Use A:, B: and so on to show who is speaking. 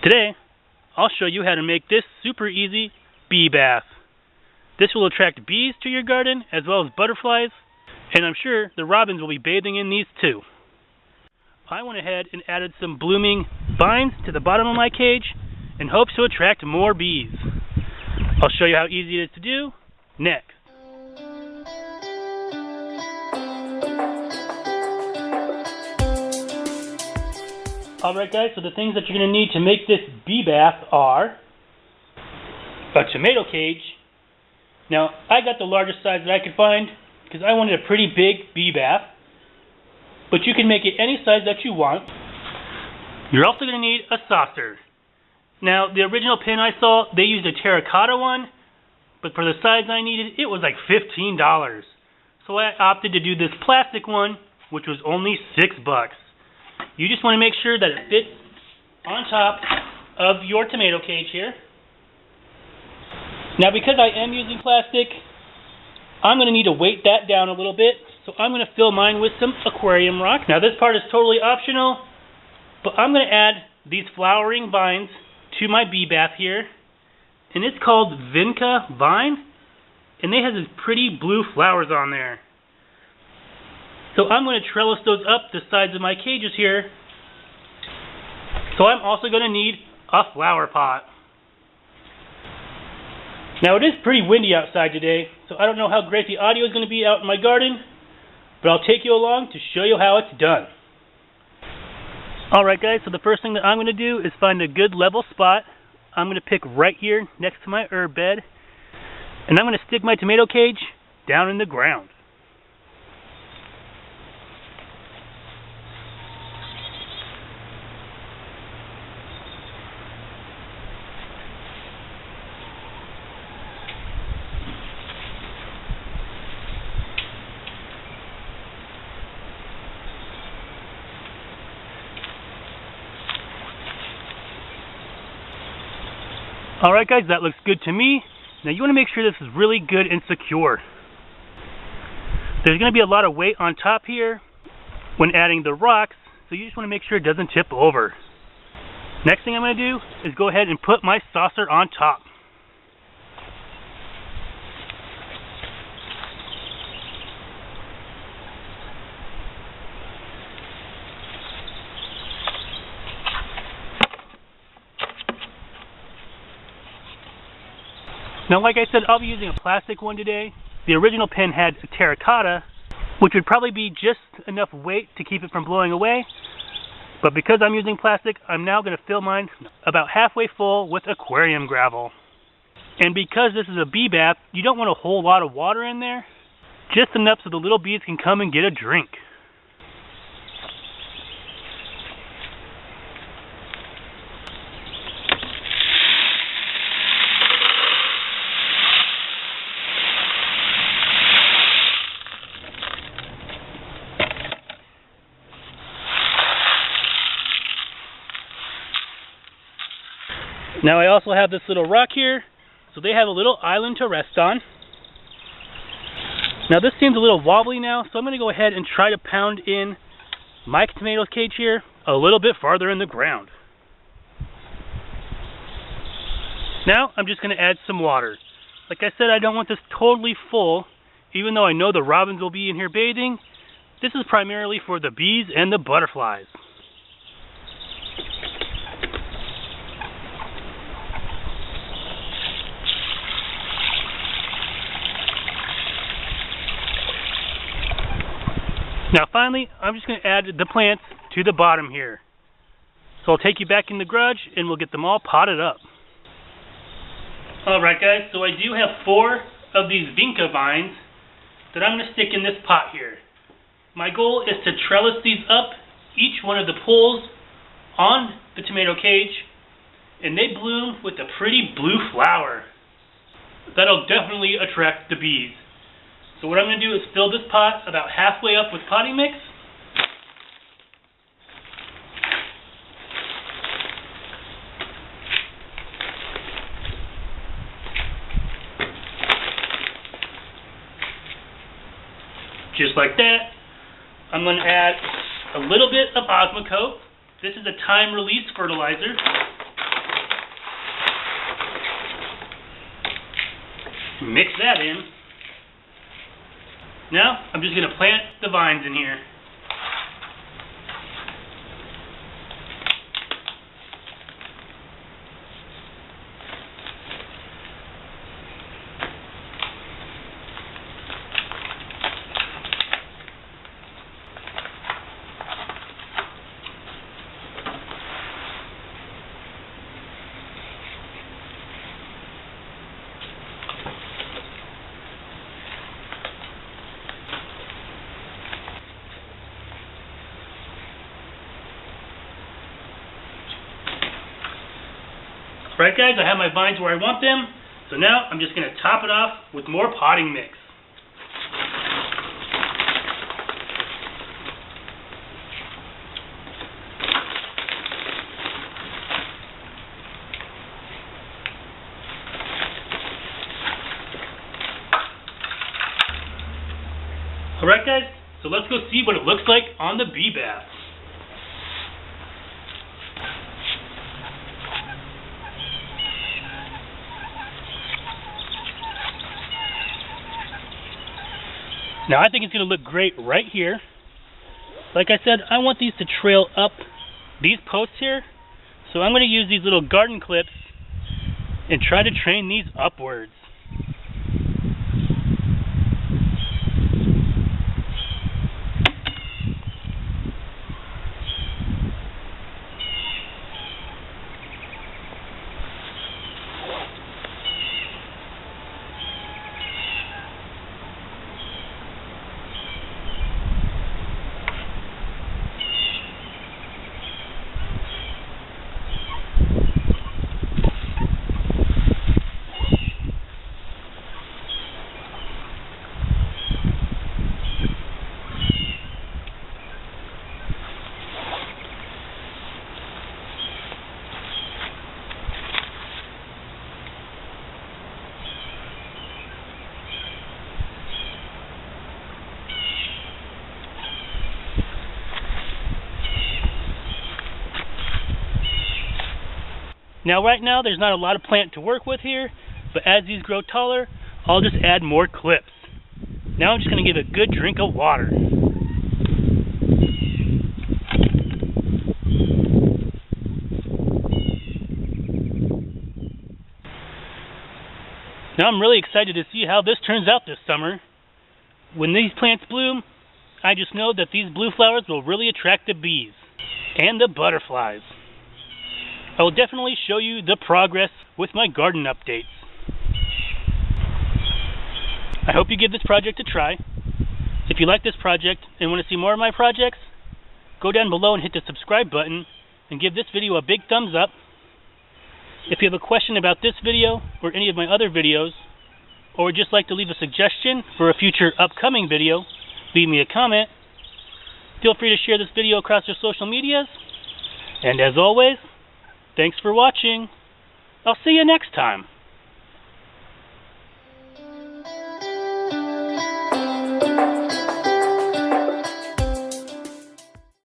A: Today, I'll show you how to make this super easy bee bath. This will attract bees to your garden as well as butterflies, and I'm sure the robins will be bathing in these too. I went ahead and added some blooming vines to the bottom of my cage in hopes to attract more bees. I'll show you how easy it is to do next. Alright guys, so the things that you're going to need to make this bee bath are a tomato cage. Now, I got the largest size that I could find because I wanted a pretty big bee bath, but you can make it any size that you want. You're also going to need a saucer. Now, the original pin I saw, they used a terracotta one, but for the size I needed, it was like $15. So I opted to do this plastic one, which was only $6. You just want to make sure that it fits on top of your tomato cage here. Now, because I am using plastic, I'm going to need to weight that down a little bit. So I'm going to fill mine with some aquarium rock. Now, this part is totally optional, but I'm going to add these flowering vines to my bee bath here. And it's called Vinca Vine, and they have these pretty blue flowers on there. So I'm going to trellis those up the sides of my cages here. So I'm also going to need a flower pot. Now it is pretty windy outside today, so I don't know how great the audio is going to be out in my garden, but I'll take you along to show you how it's done. Alright guys, so the first thing that I'm going to do is find a good level spot. I'm going to pick right here next to my herb bed, and I'm going to stick my tomato cage down in the ground. Alright guys, that looks good to me. Now you want to make sure this is really good and secure. There's going to be a lot of weight on top here when adding the rocks, so you just want to make sure it doesn't tip over. Next thing I'm going to do is go ahead and put my saucer on top. Now, like I said, I'll be using a plastic one today. The original pin had a terracotta, which would probably be just enough weight to keep it from blowing away. But because I'm using plastic, I'm now going to fill mine about halfway full with aquarium gravel. And because this is a bee bath, you don't want a whole lot of water in there. Just enough so the little bees can come and get a drink. Now I also have this little rock here, so they have a little island to rest on. Now this seems a little wobbly now, so I'm going to go ahead and try to pound in my tomato cage here a little bit farther in the ground. Now I'm just going to add some water. Like I said, I don't want this totally full, even though I know the robins will be in here bathing. This is primarily for the bees and the butterflies. Now finally, I'm just going to add the plants to the bottom here. So I'll take you back in the garage and we'll get them all potted up. Alright guys, so I do have 4 of these Vinca vines that I'm going to stick in this pot here. My goal is to trellis these up, each one of the poles on the tomato cage, and they bloom with a pretty blue flower. That'll definitely attract the bees. So what I'm going to do is fill this pot about halfway up with potting mix. Just like that. I'm going to add a little bit of Osmocote. This is a time-release fertilizer. Mix that in. Now, I'm just going to plant the vines in here. Right guys, I have my vines where I want them, so now I'm just going to top it off with more potting mix. Alright guys, so let's go see what it looks like on the bee bath. Now I think it's going to look great right here. Like I said, I want these to trail up these posts here. So I'm going to use these little garden clips and try to train these upwards. Now right now there's not a lot of plant to work with here, but as these grow taller, I'll just add more clips. Now I'm just going to give it a good drink of water. Now I'm really excited to see how this turns out this summer. When these plants bloom, I just know that these blue flowers will really attract the bees and the butterflies. I will definitely show you the progress with my garden updates. I hope you give this project a try. If you like this project and want to see more of my projects, go down below and hit the subscribe button and give this video a big thumbs up. If you have a question about this video or any of my other videos, or would just like to leave a suggestion for a future upcoming video, leave me a comment. Feel free to share this video across your social medias. And as always, thanks for watching. I'll see you next time.